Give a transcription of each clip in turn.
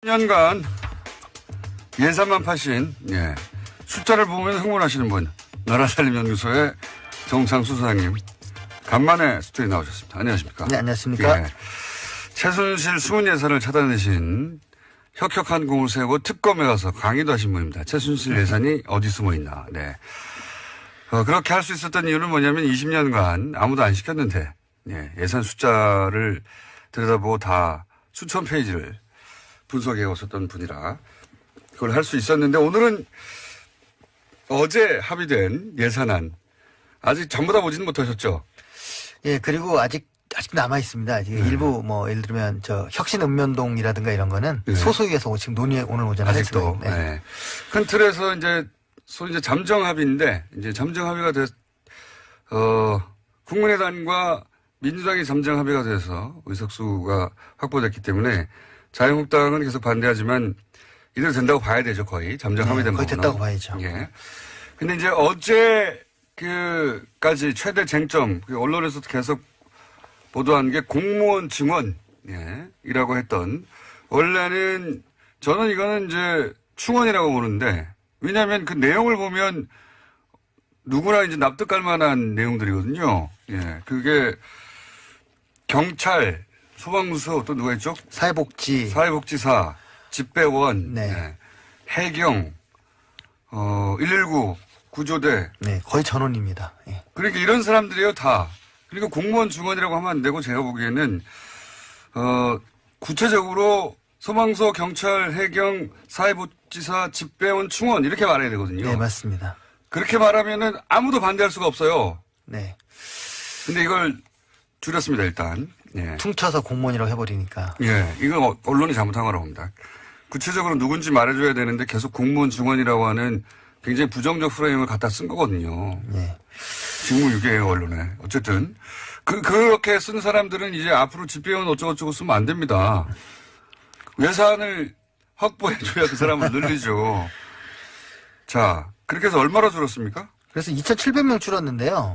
10년간 예산만 파신, 숫자를 보면 흥분하시는 분, 나라살림연구소의 정창수 소장님, 간만에 스튜디오에 나오셨습니다. 안녕하십니까? 네, 안녕하십니까? 최순실 숨은 예산을 찾아내신 혁혁한 공을 세우고 특검에 가서 강의도 하신 분입니다. 최순실 예산이 어디 숨어 있나. 네. 그렇게 할 수 있었던 이유는 뭐냐면 20년간 아무도 안 시켰는데, 예산 숫자를 들여다보고 다 수천 페이지를 분석해 왔었던 분이라 그걸 할 수 있었는데, 오늘은 어제 합의된 예산안 아직 전부 다 보지는 못하셨죠? 예, 그리고 아직 남아 있습니다. 일부 예를 들면 혁신읍면동이라든가 이런 거는 소소위에서 지금 논의 오늘 오전에 아직도. 네. 큰 틀에서 소위 잠정 합의인데, 잠정 합의가 국민의당과 민주당이 잠정 합의가 돼서 의석수가 확보됐기 때문에 자유한국당은 계속 반대하지만 이대로 된다고 봐야 되죠, 거의. 잠정 합의된 부분은. 거의 됐다고 봐야죠. 예. 근데 이제 어제 까지 최대 쟁점, 언론에서도 계속 보도한 게 공무원 증언이라고 했던, 원래는 저는 이거는 이제 충원이라고 보는데, 왜냐하면 그 내용을 보면 누구나 이제 납득할 만한 내용들이거든요. 그게 경찰, 소방서 또 누가 있죠? 사회복지사, 집배원, 해경, 119 구조대. 네, 거의 전원입니다. 예. 그러니까 이런 사람들이에요, 다. 그리고 공무원 증언이라고 하면 안 되고, 제가 보기에는 구체적으로 소방서, 경찰, 해경, 사회복지사, 집배원, 충원 이렇게 말해야 되거든요. 네, 맞습니다. 그렇게 말하면은 아무도 반대할 수가 없어요. 네. 근데 이걸 줄였습니다, 일단. 퉁쳐서 공무원이라고 해버리니까. 이건 언론이 잘못한 거라고 봅니다. 구체적으로 누군지 말해줘야 되는데 계속 공무원 증언이라고 하는 굉장히 부정적 프레임을 갖다 쓴 거거든요. 직무유기예요, 언론에. 어쨌든 그렇게 쓴 사람들은 이제 앞으로 집배원 어쩌고저쩌고 쓰면 안 됩니다. 예산을 확보해줘야 그 사람을 늘리죠. 자, 그렇게 해서 얼마나 줄었습니까? 그래서 2,700명 줄었는데요.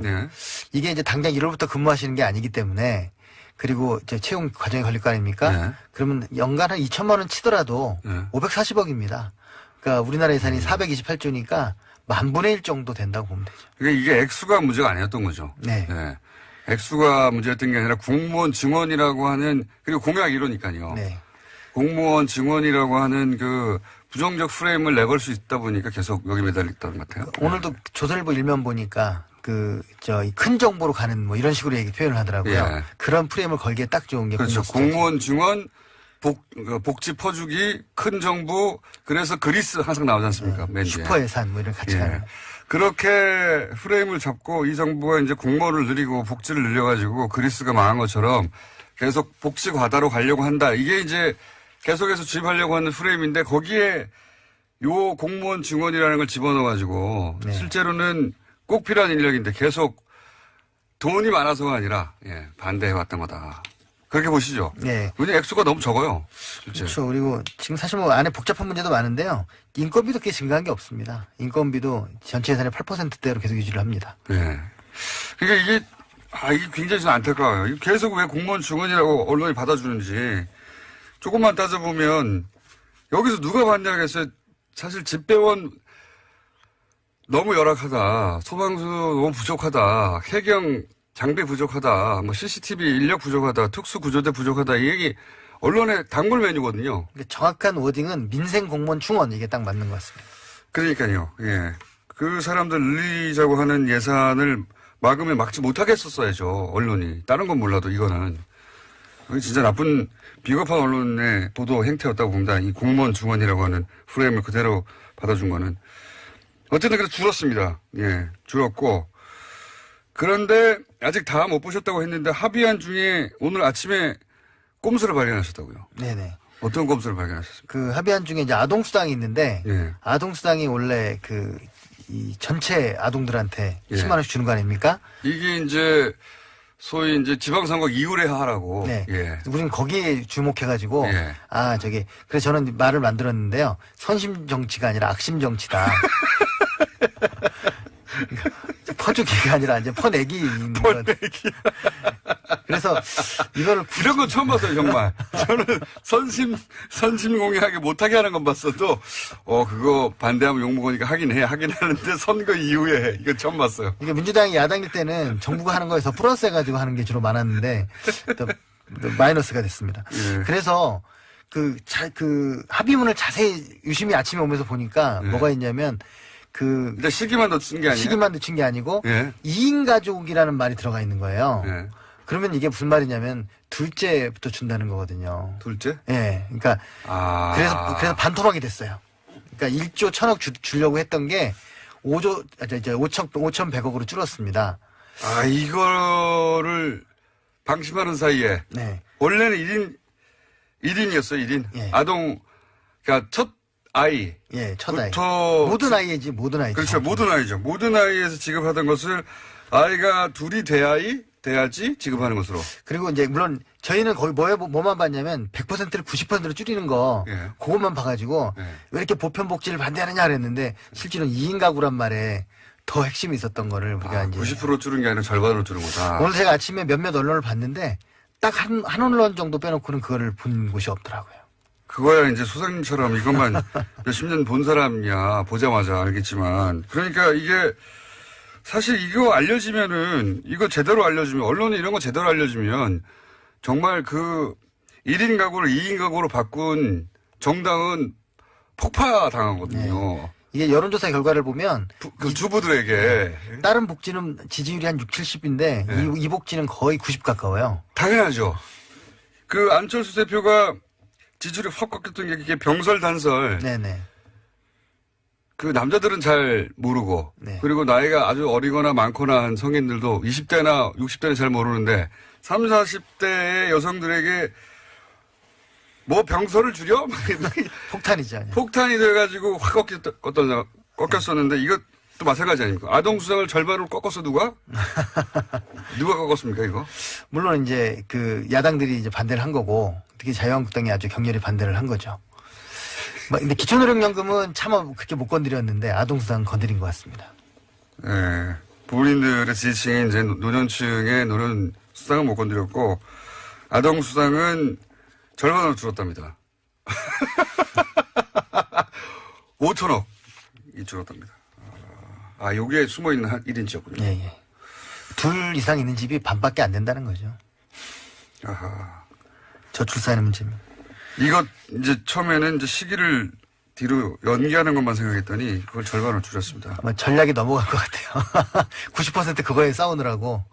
이게 이제 당장 1월부터 근무하시는 게 아니기 때문에, 그리고 이제 채용 과정이 걸릴 거 아닙니까? 그러면 연간 한 2천만 원 치더라도 540억입니다. 그러니까 우리나라 예산이 428조니까 10,000분의 1 정도 된다고 보면 되죠. 그러니까 이게 액수가 문제가 아니었던 거죠. 액수가 문제였던 게 아니라 공무원 증언이라고 하는, 그리고 공약 이러니까요. 공무원 증언이라고 하는 그 부정적 프레임을 내걸 수 있다 보니까 계속 여기 매달렸던 것 같아요. 오늘도 조선일보 일면 보니까 큰 정보로 가는 이런 식으로 표현을 하더라고요. 그런 프레임을 걸기에 딱 좋은 게 그렇죠. 공무원 증언, 복지 퍼주기, 큰 정부, 그래서 그리스 항상 나오지 않습니까? 슈퍼 예산 이런 같이 가는. 그렇게 프레임을 잡고 이 정부가 이제 공무원을 늘리고 복지를 늘려가지고 그리스가 망한 것처럼 계속 복지 과다로 가려고 한다. 이게 이제 계속해서 주입하려고 하는 프레임인데, 거기에 요 공무원 증언이라는 걸 집어넣어가지고 실제로는 꼭 필요한 인력인데 계속 돈이 많아서가 아니라 반대해왔던 거다. 그렇게 보시죠. 왜냐면 액수가 너무 적어요. 실제. 그렇죠. 그리고 지금 사실 안에 복잡한 문제도 많은데요. 인건비도 꽤 증가한 게 없습니다. 인건비도 전체 예산의 8%대로 계속 유지를 합니다. 그러니까 이게 굉장히 좀 안타까워요. 계속 왜 공무원 증언이라고 언론이 받아주는지 조금만 따져보면 여기서 누가 반대하겠어요? 사실 집배원 너무 열악하다. 소방서 너무 부족하다. 해경 장비 부족하다. CCTV 인력 부족하다. 특수구조대 부족하다. 이 얘기 언론의 단골 메뉴거든요. 정확한 워딩은 민생 공무원 충원, 이게 딱 맞는 것 같습니다. 그러니까요. 그 사람들 늘리자고 하는 예산을 막으면 막지 못하게 했었어야죠. 언론이. 다른 건 몰라도 이거는. 진짜 나쁜 비겁한 언론의 보도 행태였다고 봅니다. 이 공무원 증언이라고 하는 프레임을 그대로 받아준 거는. 어쨌든 그래서 줄었습니다. 줄었고. 그런데 아직 다 못 보셨다고 했는데 합의안 중에 오늘 아침에 꼼수를 발견하셨다고요. 네네. 어떤 꼼수를 발견하셨습니까? 그 합의안 중에 이제 아동수당이 있는데, 아동수당이 원래 이 전체 아동들한테 10만 원씩 주는 거 아닙니까? 이게 이제 소위 이제 지방선거 이후에 하라고. 우리는 거기에 주목해가지고, 그래서 저는 말을 만들었는데요. 선심 정치가 아니라 악심 정치다. 퍼주기가 아니라 이제 퍼내기인 것. 퍼내기. 그래서 이거를 이런 거 처음 봤어요, 정말. 저는 선심공개하게 못하게 하는 건 봤어도, 그거 반대하면 욕먹으니까 하긴 하는데 선거 이후에 이거 처음 봤어요. 이게 민주당이 야당일 때는 정부가 하는 거에서 플러스 해가지고 하는 게 주로 많았는데, 또 마이너스가 됐습니다. 예. 그래서 그 합의문을 자세히 유심히 아침에 오면서 보니까 예. 뭐가 있냐면, 근데 시기만 넣친 게 아니에요? 시기만 늦춘 게 아니고, 예. 2인 가족이라는 말이 들어가 있는 거예요. 예. 그러면 이게 무슨 말이냐면, 둘째부터 준다는 거거든요. 둘째? 예. 그러니까, 그래서 반토막이 됐어요. 그러니까 1조 1,000억 주려고 했던 게 5,100억으로 줄었습니다. 이거를 방심하는 사이에. 네. 원래는 1인이었어요, 1인. 예. 아동, 그러니까 첫 아이. 예, 첫 아이. 부터 모든 아이지, 모든 아이지. 그렇죠. 모든 아이죠. 모든 아이에서 지급하던 것을 아이가 둘이 돼야지 지급하는 것으로. 그리고 이제 물론 저희는 거의 뭐만 봤냐면 100%를 90%로 줄이는 거 예. 그것만 봐가지고 예. 왜 이렇게 보편복지를 반대하느냐 그랬는데 실제로는 2인 가구란 말에 더 핵심이 있었던 거를 우리가 이제 90% 줄은 게 아니라 절반으로 줄은 거다. 오늘 제가 아침에 몇몇 언론을 봤는데 딱 한 언론 정도 빼놓고는 그거를 본 곳이 없더라고요. 그거야 이제 소장님처럼 이것만 몇십 년 본 사람이야 보자마자 알겠지만 그러니까 이게 사실 이거 알려지면은 이거 제대로 알려주면 언론이 이런 거 제대로 알려주면 정말 그 1인 가구를 2인 가구로 바꾼 정당은 폭파 당하거든요. 네. 이게 여론조사 결과를 보면 그 주부들에게 다른 복지는 지지율이 한 60, 70인데 네. 이 복지는 거의 90 가까워요. 당연하죠. 그 안철수 대표가 지지율이 확 꺾였던 게 이게 병설단설. 네네. 그 남자들은 잘 모르고 네. 그리고 나이가 아주 어리거나 많거나 한 성인들도 20대나 60대는 잘 모르는데 30, 40대의 여성들에게 뭐 병설을 줄여? 폭탄이죠. 폭탄이 돼가지고 확 꺾였었는데 이것도 마찬가지 아닙니까? 아동 수당을 절반으로 꺾었어 누가? 누가 꺾었습니까 이거? 물론 이제 그 야당들이 이제 반대를 한 거고 특히 자유한국당이 아주 격렬히 반대를 한 거죠. 근데 기초노령연금은 차마 그렇게 못 건드렸는데 아동수당 건드린 것 같습니다. 네. 부모님들의 지지층이 이제 노년층의 노년 수당은 못 건드렸고 아동 수당은 절반으로 줄었답니다. 5천억이 줄었답니다. 여기에 숨어있는 한 1인치였군요. 예, 예. 둘 이상 있는 집이 반밖에 안 된다는 거죠. 아하. 저출산의 문제입니다. 이거 이제 처음에는 이제 시기를 뒤로 연기하는 것만 생각했더니 그걸 절반으로 줄였습니다. 아마 전략이 넘어간 것 같아요. 90% 그거에 싸우느라고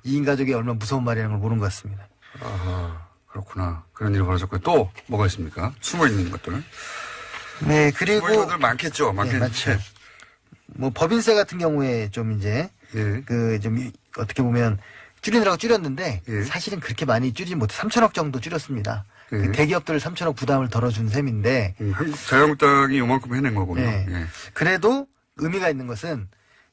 2인 가족이 얼마나 무서운 말이라는 걸 모르는 것 같습니다. 아하, 그렇구나. 그런 일이 벌어졌고요. 또 뭐가 있습니까? 숨어있는 것들. 네, 그리고. 숨어있는 것들 많겠죠. 네, 맞죠. 뭐 법인세 같은 경우에 좀 이제 예. 좀 어떻게 보면 줄이느라고 줄였는데 예. 사실은 그렇게 많이 줄이지 못해 3천억 정도 줄였습니다. 예. 그 대기업들 3천억 부담을 덜어준 셈인데 한국 자유한국당이 요만큼 해낸 거군요. 예. 예. 그래도 의미가 있는 것은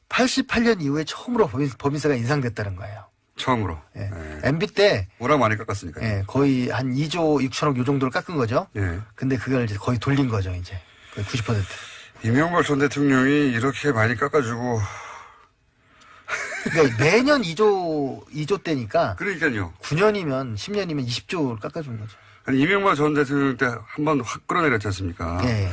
88년 이후에 처음으로 법인세가 인상됐다는 거예요. 처음으로. 예. 예. MB 때 워낙 많이 깎았으니까요. 예, 거의 한 2조 6천억 요 정도를 깎은 거죠. 예. 근데 그걸 이제 거의 돌린 거죠, 이제. 거의 90%. 이명박 전 대통령이 이렇게 많이 깎아주고. 그러니까 매년 2조 때니까. 그러니까요. 9년이면 10년이면 20조를 깎아준 거죠. 아니, 이명박 전 대통령 때 한 번 확 끌어내렸지 않습니까? 예.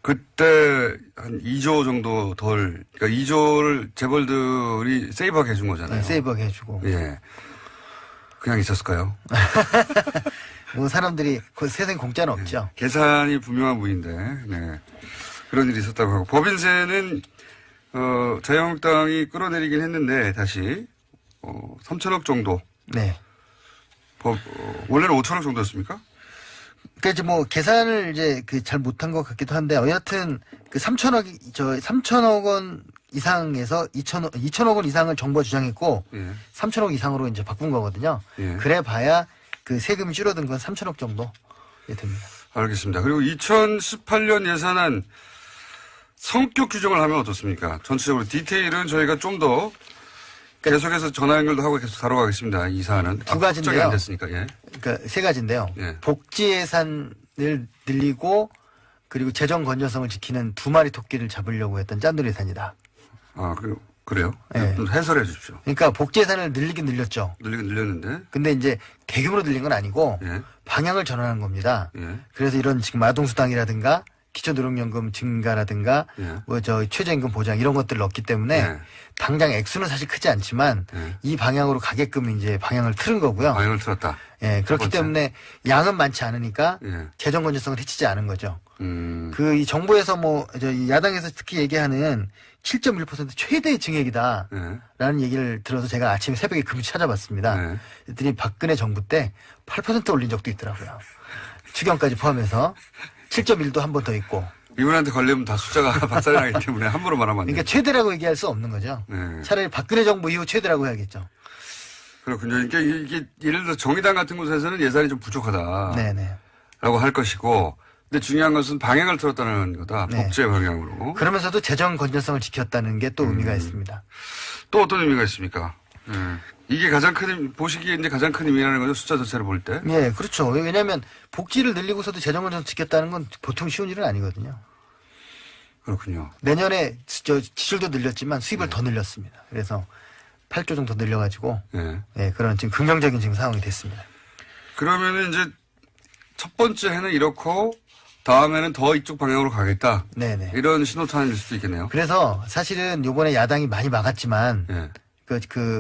그때 한 2조 정도 덜, 그러니까 2조를 재벌들이 세이브하게 해준 거잖아요. 네, 세이브하게 해주고. 예. 그냥 있었을까요? 뭐 사람들이 그 세상에 공짜는 없죠. 계산이 분명한 분인데, 네. 그런 일이 있었다고 하고. 법인세는, 자유한국당이 끌어내리긴 했는데, 다시, 3천억 정도. 네. 원래는 5천억 정도였습니까? 그러니까 이제 뭐 계산을 이제 잘 못한 것 같기도 한데, 여하튼 그 3천억 원 이상에서 2천억 원 이상을 정부가 주장했고, 예. 3천억 이상으로 이제 바꾼 거거든요. 예. 그래 봐야 그 세금이 줄어든 건 3천억 정도 됩니다. 알겠습니다. 그리고 2018년 예산안 성격 규정을 하면 어떻습니까? 전체적으로 디테일은 저희가 좀 더 계속해서 전화 연결도 하고 계속 다뤄가겠습니다. 이 사안은. 두 가지인데요. 확정이 안 됐으니까. 예. 그러니까 세 가지인데요. 예. 복지 예산을 늘리고 그리고 재정 건전성을 지키는 두 마리 토끼를 잡으려고 했던 짠돌 예산이다. 그리고 그래요? 네. 좀 해설해 주십시오. 그러니까 복지 예산을 늘리긴 늘렸죠. 늘리긴 늘렸는데. 근데 이제 대규모로 늘린 건 아니고 예. 방향을 전환한 겁니다. 예. 그래서 이런 지금 아동수당이라든가 기초노령연금 증가라든가 예. 뭐 저 최저임금 보장 이런 것들을 넣었기 때문에 예. 당장 액수는 사실 크지 않지만 예. 이 방향으로 가게끔 이제 방향을 틀은 거고요. 방향을 틀었다. 예, 그렇기 번째. 때문에 양은 많지 않으니까 예. 재정 건전성을 해치지 않은 거죠. 음. 그 이 정부에서 뭐 이 야당에서 특히 얘기하는 7.1% 최대 증액이다. 예. 라는 얘기를 들어서 제가 아침에 새벽에 급히 찾아봤습니다. 네. 그랬더니 박근혜 정부 때 8% 올린 적도 있더라고요. 추경까지 포함해서 7.1도 한 번 더 있고. 이분한테 걸리면 다 숫자가 박살나기 때문에 함부로 말하면 안 돼요. 그러니까 최대라고 얘기할 수 없는 거죠. 네. 차라리 박근혜 정부 이후 최대라고 해야겠죠. 그렇군요. 이게 예를 들어 정의당 같은 곳에서는 예산이 좀 부족하다. 네네. 라고 할 것이고, 근데 중요한 것은 방향을 틀었다는 거다. 네. 복제 방향으로. 그러면서도 재정 건전성을 지켰다는 게 또 의미가 있습니다. 또 어떤 의미가 있습니까? 이게 가장 큰, 보시기에 이제 가장 큰 의미라는 거죠. 숫자 자체를 볼 때. 예, 그렇죠. 왜냐하면 복지를 늘리고서도 재정 건전성 지켰다는 건 보통 쉬운 일은 아니거든요. 그렇군요. 내년에 지출도 늘렸지만 수입을 더 늘렸습니다. 그래서 8조 정도 늘려가지고 예. 예, 그런 지금 긍정적인 지금 상황이 됐습니다. 그러면은 이제 첫 번째 해는 이렇고, 다음에는 더 이쪽 방향으로 가겠다. 네네. 이런 신호탄일 수도 있겠네요. 그래서 사실은 요번에 야당이 많이 막았지만 예.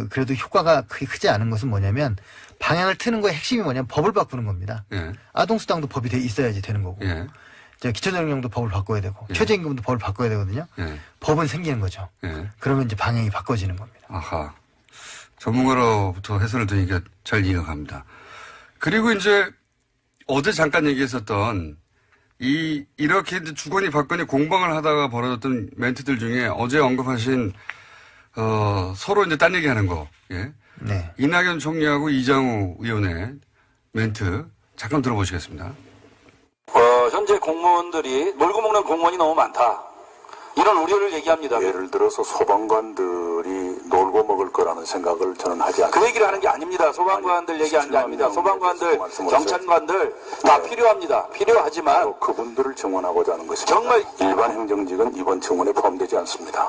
그래도 효과가 크게 크지 않은 것은 뭐냐면 방향을 트는 거의 핵심이 뭐냐면 법을 바꾸는 겁니다. 예. 아동수당도 법이 있어야지 되는 거고 예. 기초노령도 법을 바꿔야 되고 예. 최저임금도 법을 바꿔야 되거든요. 예. 법은 생기는 거죠. 예. 그러면 이제 방향이 바꿔지는 겁니다. 아하. 전문가로부터 해설을 드리니까 잘 이해가 갑니다. 그리고 이제 어제 잠깐 얘기했었던 이렇게 이제 주거니 받거니 공방을 하다가 벌어졌던 멘트들 중에 어제 언급하신, 서로 이제 딴 얘기 하는 거, 예. 네. 이낙연 총리하고 이장우 의원의 멘트 잠깐 들어보시겠습니다. 현재 공무원들이 놀고 먹는 공무원이 너무 많다. 이런 우려를 얘기합니다. 예를 들어서 소방관들이 놀고 먹을 거라는 생각을 저는 하지 않습니다. 그 얘기를 하는 게 아닙니다. 소방관들 얘기하는 게 아닙니다. 소방관들, 경찰관들 다 필요합니다. 필요하지만 그분들을 증원하고자 하는 것입니다. 정말 일반 행정직은 이번 증원에 포함되지 않습니다.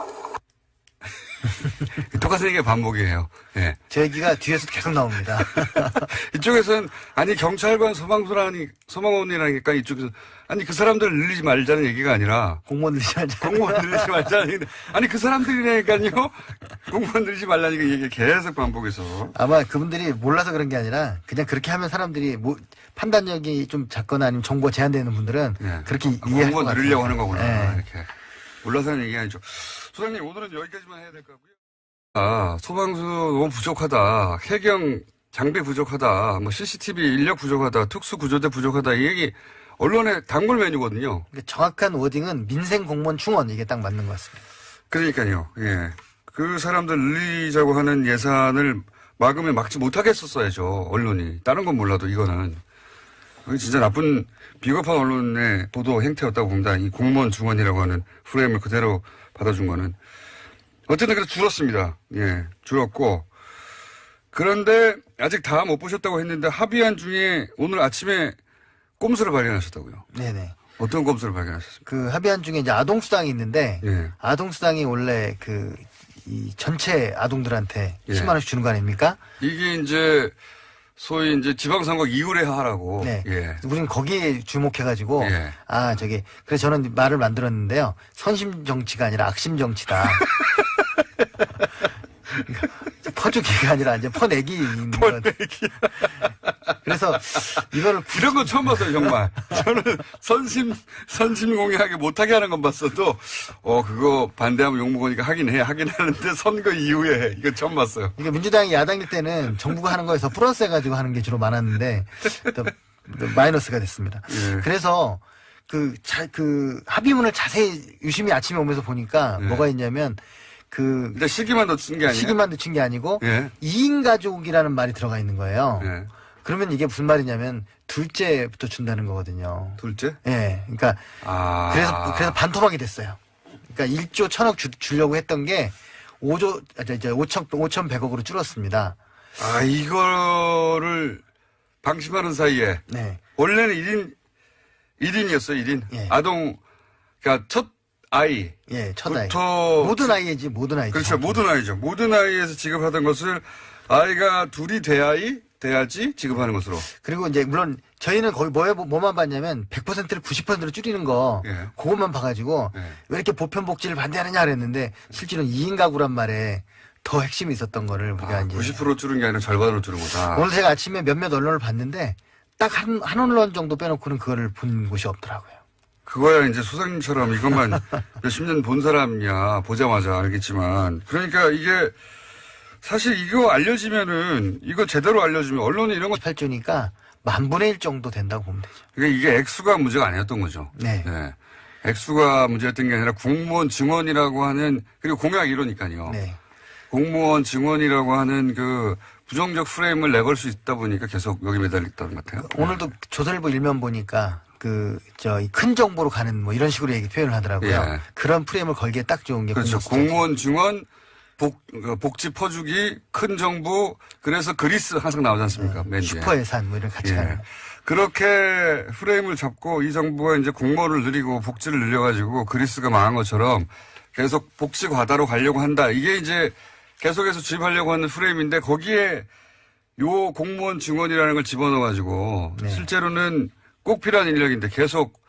똑같은 얘기가 반복이에요. 예. 제 얘기가 뒤에서 계속 나옵니다. 이쪽에서는 아니 경찰관 소방원이라니까 이쪽에서 아니 그 사람들 늘리지 말자는 얘기가 아니라 공무원 늘리지 말자. 공무원 늘리지 말자는 얘기 아니 그 사람들이라니까요. 공무원 늘리지 말라니까 얘기 계속 반복해서 아마 그분들이 몰라서 그런 게 아니라 그냥 그렇게 하면 사람들이 판단력이 좀 작거나 아니면 정보가 제한되는 분들은 예. 그렇게 이해할 것 공무원 같아요. 늘리려고 하는 거구나. 예. 이렇게 몰라서 하는 얘기 아니죠. 소장님 오늘은 여기까지만 해야 될 것 같고요. 아, 소방수 너무 부족하다. 해경 장비 부족하다. 뭐 CCTV 인력 부족하다. 특수구조대 부족하다. 이 얘기 언론의 단골 메뉴거든요. 그러니까 정확한 워딩은 민생 공무원 충원 이게 딱 맞는 것 같습니다. 그러니까요. 예. 그 사람들 늘리자고 하는 예산을 막으면 막지 못하게 했었어야죠. 언론이. 다른 건 몰라도 이거는. 이게 진짜 나쁜 비겁한 언론의 보도 행태였다고 봅니다. 이 공무원 중원이라고 하는 프레임을 그대로 받아준 거는. 어쨌든 그래서 줄었습니다. 예, 줄었고. 그런데 아직 다 못 보셨다고 했는데 합의안 중에 오늘 아침에 꼼수를 발견하셨다고요. 네네. 어떤 꼼수를 발견하셨습니까? 그 합의안 중에 이제 아동수당이 있는데 예. 아동수당이 원래 이 전체 아동들한테 예. 10만 원씩 주는 거 아닙니까? 이게 이제 소위 이제 지방선거 이후에 하라고. 네. 예. 우리는 거기에 주목해가지고 예. 그래서 저는 말을 만들었는데요. 선심 정치가 아니라 악심 정치다. 퍼주기가 아니라 이제 퍼내기인 것. 그래서 이거를 이런 건 처음 봤어요, 정말. 저는 선심 공개하게 못하게 하는 건 봤어도, 그거 반대하면 욕먹으니까 하긴 하는데 선거 이후에 해. 이거 처음 봤어요. 이게 민주당이 야당일 때는 정부가 하는 거에서 플러스 해가지고 하는 게 주로 많았는데, 또 마이너스가 됐습니다. 예. 그래서 그 합의문을 자세히 유심히 아침에 오면서 보니까 예. 뭐가 있냐면, 일단 시기만 넣친 게 아니에요? 시기만 늦춘 게 아니고, 예. 2인 가족이라는 말이 들어가 있는 거예요. 예. 그러면 이게 무슨 말이냐면, 둘째부터 준다는 거거든요. 둘째? 예. 그러니까, 그래서 반토막이 됐어요. 그러니까 1조 1000억 주려고 했던 게 5,100억으로 줄었습니다. 이거를 방심하는 사이에. 네. 원래는 1인이었어요, 1인. 예. 그러니까 첫 아이. 예, 첫 아이. 부터 모든 아이지, 모든 아이죠. 그렇죠. 모든 아이죠. 모든 아이에서 지급하던 것을 아이가 둘이 돼야지 지급하는 것으로. 그리고 이제 물론 저희는 거의 뭐만 봤냐면 100%를 90%로 줄이는 거 예. 그것만 봐가지고 예. 왜 이렇게 보편복지를 반대하느냐 그랬는데 실제로는 2인 가구란 말에 더 핵심이 있었던 거를 우리가 이제 90% 줄은 게 아니라 절반으로 줄은 거다. 오늘 제가 아침에 몇몇 언론을 봤는데 딱 한 언론 정도 빼놓고는 그거를 본 곳이 없더라고요. 그거야 이제 소장님처럼 이것만 몇십 년 본 사람이야 보자마자 알겠지만 그러니까 이게 사실 이거 알려지면은 이거 제대로 알려주면 언론이 이런 거 8조니까 10,000분의 1 정도 된다고 보면 되죠. 그러니까 이게 액수가 문제가 아니었던 거죠. 네. 액수가 문제였던 게 아니라 공무원 증원이라고 하는 그리고 공약 이러니까요. 네. 공무원 증원이라고 하는 그 부정적 프레임을 내걸 수 있다 보니까 계속 여기 매달렸던 것 같아요. 오늘도 조선일보 일면 보니까 큰 정보로 가는 뭐 이런 식으로 표현을 하더라고요. 예. 그런 프레임을 걸기에 딱 좋은 게 그렇죠. 공무원 공무원 증원, 복지 퍼주기, 큰 정부, 그래서 그리스 항상 나오지 않습니까? 맨 뒤에. 슈퍼 예산 뭐 이런 같이 가는. 그렇게 프레임을 잡고 이 정부가 이제 공무원을 늘리고 복지를 늘려가지고 그리스가 망한 것처럼 계속 복지 과다로 가려고 한다. 이게 이제 계속해서 주입하려고 하는 프레임인데 거기에 요 공무원 증원이라는 걸 집어넣어가지고 네. 실제로는 꼭 필요한 인력인데 계속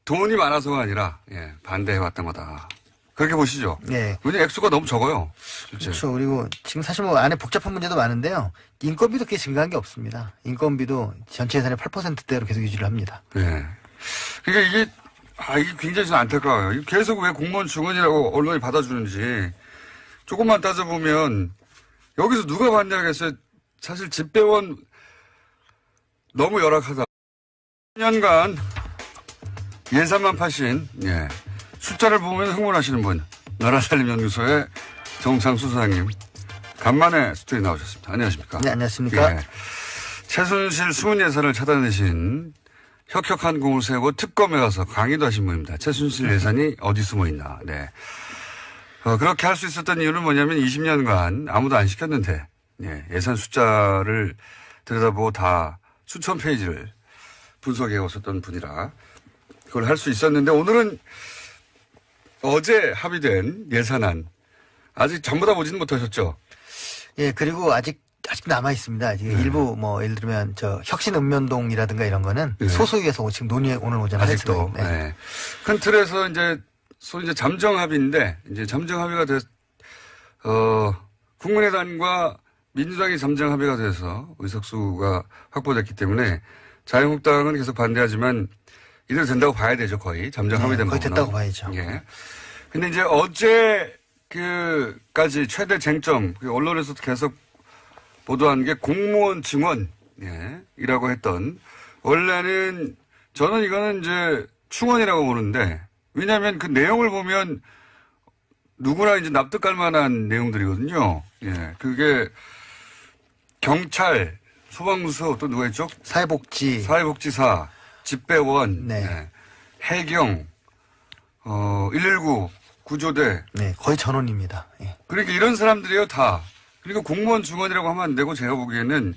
돈이 많아서가 아니라 반대해왔던 거다. 그렇게 보시죠. 네. 왜냐면 액수가 너무 적어요. 실제. 그렇죠. 그리고 지금 사실 뭐 안에 복잡한 문제도 많은데요. 인건비도 꽤 증가한 게 없습니다. 인건비도 전체 예산의 8%대로 계속 유지를 합니다. 네. 그러니까 이게 굉장히 좀 안타까워요. 계속 왜 공무원 증원이라고 언론이 받아주는지 조금만 따져보면 여기서 누가 반대하겠어요? 사실 집배원 너무 열악하다. 10년간 예산만 파신 숫자를 보면 흥분하시는 분 나라살림연구소의 정창수 소장님 간만에 스튜디오에 나오셨습니다. 안녕하십니까? 네, 안녕하십니까? 최순실 수문 예산을 차단하신 혁혁한 공을 세우고 특검에 가서 강의도 하신 분입니다. 최순실 예산이 어디 숨어 있나. 네. 그렇게 할 수 있었던 이유는 뭐냐면 20년간 아무도 안 시켰는데 예산 숫자를 들여다보고 다 수천 페이지를 분석해 오셨던 분이라 그걸 할 수 있었는데 오늘은 어제 합의된 예산안 아직 전부 다 보지는 못하셨죠? 예, 그리고 아직 남아 있습니다. 일부 뭐 예를 들면 혁신읍면동이라든가 이런 거는 소소위에서 지금 논의 오늘 오전에 아직도. 했습니다. 큰 틀에서 소위 잠정 합의인데 잠정 합의가 국민의당과 민주당이 잠정 합의가 돼서 의석수가 확보됐기 때문에 자유한국당은 계속 반대하지만 이대로 된다고 봐야 되죠, 거의. 잠정 합의된 거의 부분은. 됐다고 봐야죠. 예. 근데 이제 어제 까지 최대 쟁점, 언론에서도 계속 보도한 게 공무원 증원이라고 했던, 원래는 저는 이거는 이제 충원이라고 보는데, 왜냐하면 그 내용을 보면 누구나 이제 납득할 만한 내용들이거든요. 예. 그게 경찰, 소방서 또 누가 있죠? 사회복지사, 집배원, 해경, 119, 구조대. 네, 거의 전원입니다. 예. 그러니까 이런 사람들이에요, 다. 그리고 공무원 증원이라고 하면 안 되고 제가 보기에는,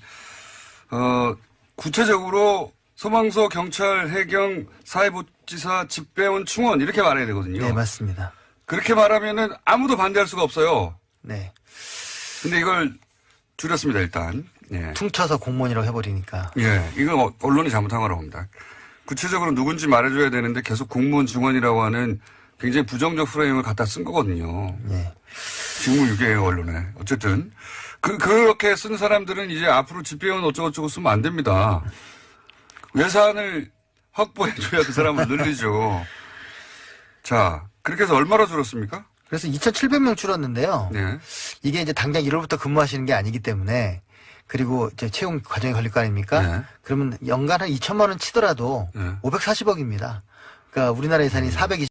구체적으로 소방서, 경찰, 해경, 사회복지사, 집배원, 충원 이렇게 말해야 되거든요. 네, 맞습니다. 그렇게 말하면은 아무도 반대할 수가 없어요. 네. 근데 이걸 줄였습니다, 일단. 퉁쳐서 공무원이라고 해버리니까. 이건 언론이 잘못한 거라고 봅니다. 구체적으로 누군지 말해줘야 되는데 계속 공무원 증원이라고 하는 굉장히 부정적 프레임을 갖다 쓴 거거든요. 지금 이게 언론에. 어쨌든. 그렇게 쓴 사람들은 이제 앞으로 집배원 어쩌고저쩌고 쓰면 안 됩니다. 예산을 확보해줘야 그 사람을 늘리죠. 자, 그렇게 해서 얼마나 줄었습니까? 그래서 2,700명 줄었는데요. 이게 이제 당장 1월부터 근무하시는 게 아니기 때문에 그리고 이제 채용 과정이 걸릴 거 아닙니까? 그러면 연간 한 2천만 원 치더라도 540억입니다. 그러니까 우리나라 예산이 420